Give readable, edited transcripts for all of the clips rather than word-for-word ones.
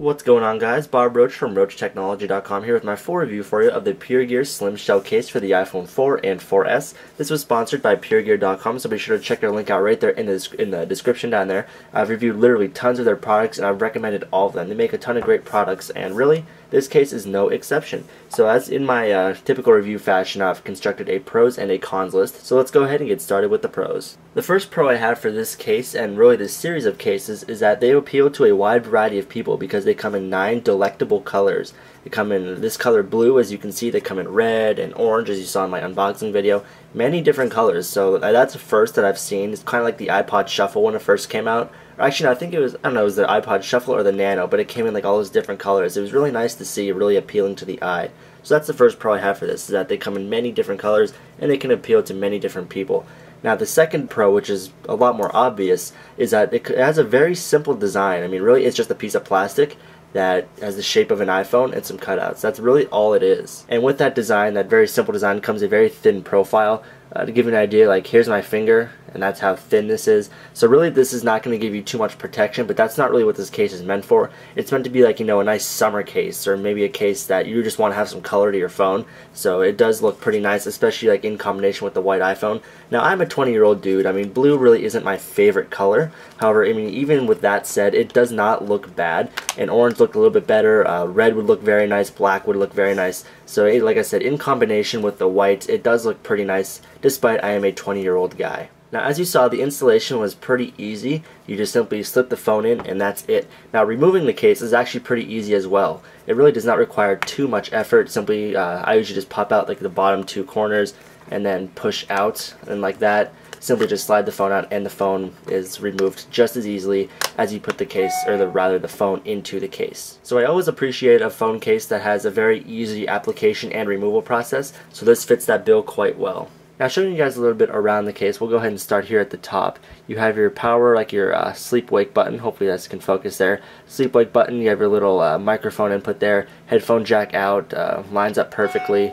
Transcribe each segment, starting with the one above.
What's going on, guys? Bob Roach from RoachTechnology.com here with my full review for you of the PureGear Slim Shell case for the iPhone 4 and 4S. This was sponsored by PureGear.com, so be sure to check their link out right there in the description down there. I've reviewed literally tons of their products, and I've recommended all of them. They make a ton of great products, and really, this case is no exception. So as in my typical review fashion, I've constructed a pros and a cons list, so let's go ahead and get started with the pros. The first pro I have for this case, and really this series of cases, is that they appeal to a wide variety of people because they come in 9 delectable colors. They come in this color blue, as you can see. They come in red and orange, as you saw in my unboxing video. Many different colors, so that's the first that I've seen. It's kind of like the iPod Shuffle when it first came out. Or actually, no, I think it was, I don't know, it was the iPod Shuffle or the Nano, but it came in like all those different colors. It was really nice to see, really appealing to the eye. So that's the first pro I have for this, is that they come in many different colors and they can appeal to many different people. Now the second pro, which is a lot more obvious, is that it has a very simple design. I mean, really, it's just a piece of plastic that has the shape of an iPhone and some cutouts. That's really all it is. And with that design, that very simple design, comes a very thin profile. To give you an idea, like here's my finger, and that's how thin this is. So really, this is not going to give you too much protection, but that's not really what this case is meant for. It's meant to be like, you know, a nice summer case, or maybe a case that you just want to have some color to your phone. So it does look pretty nice, especially like in combination with the white iPhone. Now I'm a 20-year-old dude. I mean, blue really isn't my favorite color. However, I mean, even with that said, it does not look bad. And orange looked a little bit better. Red would look very nice. Black would look very nice. So like I said, in combination with the white, it does look pretty nice, despite I am a 20-year-old guy. Now, as you saw, the installation was pretty easy. You just simply slip the phone in and that's it. Now, removing the case is actually pretty easy as well. It really does not require too much effort. Simply, I usually just pop out like the bottom 2 corners and then push out, and like that. Simply just slide the phone out and the phone is removed just as easily as you put the case, or rather the phone, into the case. So I always appreciate a phone case that has a very easy application and removal process, so this fits that bill quite well. Now, showing you guys a little bit around the case, we'll go ahead and start here at the top. You have your power, like your sleep-wake button. Hopefully this can focus there. Sleep-wake button, you have your little microphone input there. Headphone jack out, lines up perfectly.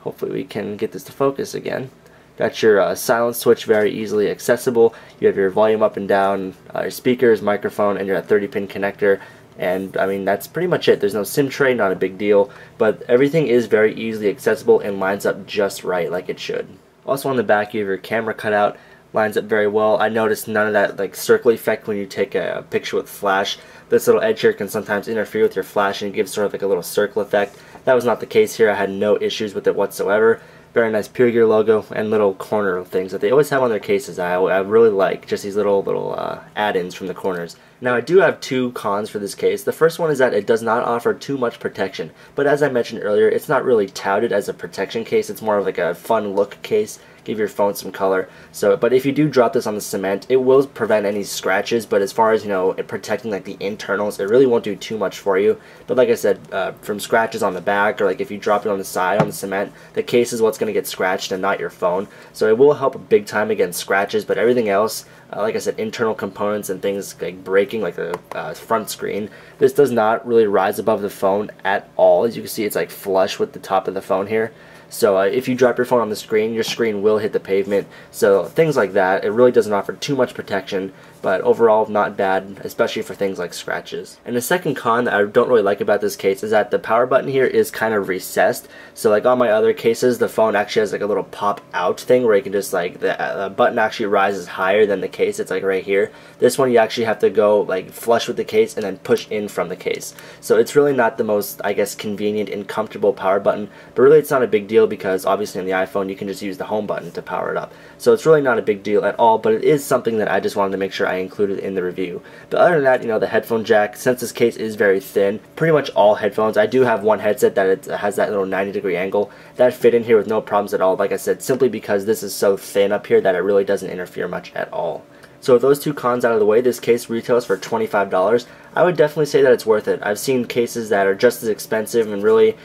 Hopefully we can get this to focus again. Got your silence switch, very easily accessible. You have your volume up and down, your speakers, microphone, and your 30-pin connector. And I mean, that's pretty much it. There's no SIM tray, not a big deal, but everything is very easily accessible and lines up just right, like it should. Also on the back, you have your camera cutout, lines up very well. I noticed none of that like circle effect when you take a picture with flash. This little edge here can sometimes interfere with your flash and give sort of like a little circle effect. That was not the case here. I had no issues with it whatsoever. Very nice PureGear logo and little corner things that they always have on their cases. I really like just these little add-ins from the corners. Now, I do have 2 cons for this case. The first one is that it does not offer too much protection, but as I mentioned earlier, it's not really touted as a protection case. It's more of like a fun look case, give your phone some color. So, but if you do drop this on the cement, it will prevent any scratches, but as far as, you know, protecting like the internals, it really won't do too much for you. But like I said, from scratches on the back, or like if you drop it on the side on the cement, the case is what's going to get scratched and not your phone. So it will help big time against scratches, but everything else, like I said, internal components and things like breaking, like the front screen, this does not really rise above the phone at all. As you can see, it's like flush with the top of the phone here. So if you drop your phone on the screen, your screen will hit the pavement. So things like that, it really doesn't offer too much protection, but overall not bad, especially for things like scratches. And the second con that I don't really like about this case is that the power button here is kind of recessed. So like on my other cases, the phone actually has like a little pop out thing where you can just like, the button actually rises higher than the case. It's like right here. This one you actually have to go like flush with the case and then push in from the case. So it's really not the most, I guess, convenient and comfortable power button, but really it's not a big deal because obviously on the iPhone you can just use the home button to power it up. So it's really not a big deal at all, but it is something that I just wanted to make sure I included in the review. But other than that, you know, the headphone jack, since this case is very thin, pretty much all headphones, I do have one headset that it has that little 90-degree angle, that fit in here with no problems at all, like I said, simply because this is so thin up here that it really doesn't interfere much at all. So with those 2 cons out of the way, this case retails for $25. I would definitely say that it's worth it. I've seen cases that are just as expensive and really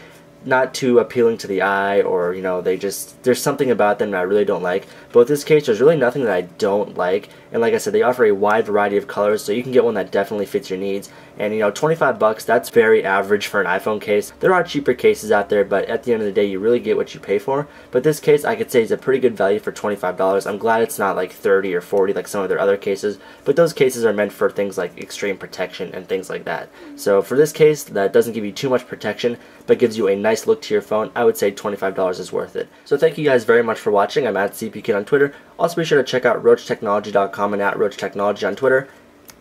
not too appealing to the eye, or there's something about them that I really don't like. But with this case, there's really nothing that I don't like, and like I said, they offer a wide variety of colors, so you can get one that definitely fits your needs. And 25 bucks, that's very average for an iPhone case. There are cheaper cases out there, but at the end of the day, you really get what you pay for. But this case, I could say, is a pretty good value for $25. I'm glad it's not like 30 or 40 like some of their other cases, but those cases are meant for things like extreme protection and things like that. So for this case, that doesn't give you too much protection, but gives you a nice look to your phone, I would say $25 is worth it. So thank you guys very much for watching. I'm at CPKid on Twitter. Also be sure to check out roachtechnology.com and at roachtechnology on Twitter.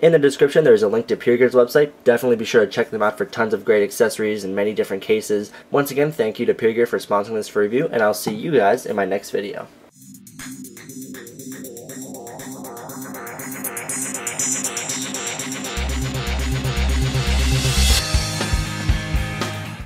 In the description, there's a link to PureGear's website. Definitely be sure to check them out for tons of great accessories and many different cases. Once again, thank you to PureGear for sponsoring this review, and I'll see you guys in my next video.